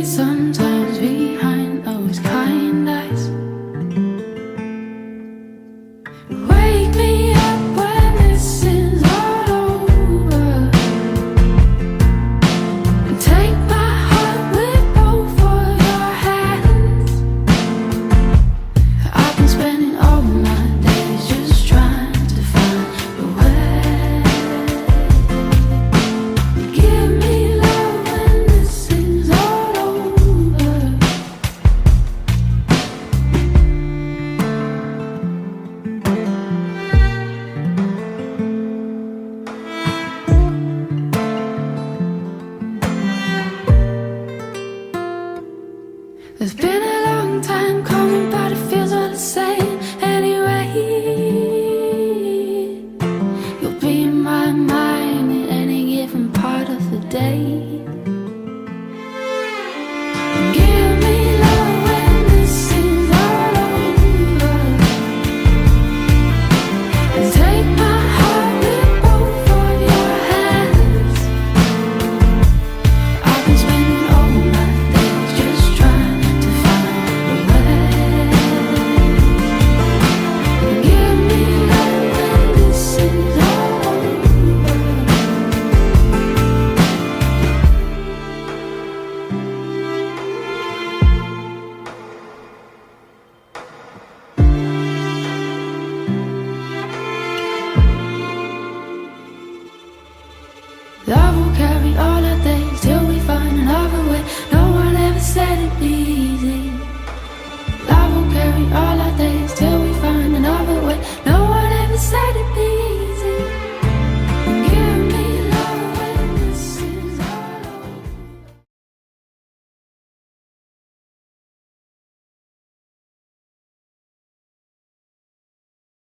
Sometimes behind those kind eyes, wake me up when this is all over, and take my heart with both of your hands. I've been spending all my days just trying to find a way. Give me love when this is all over. There's been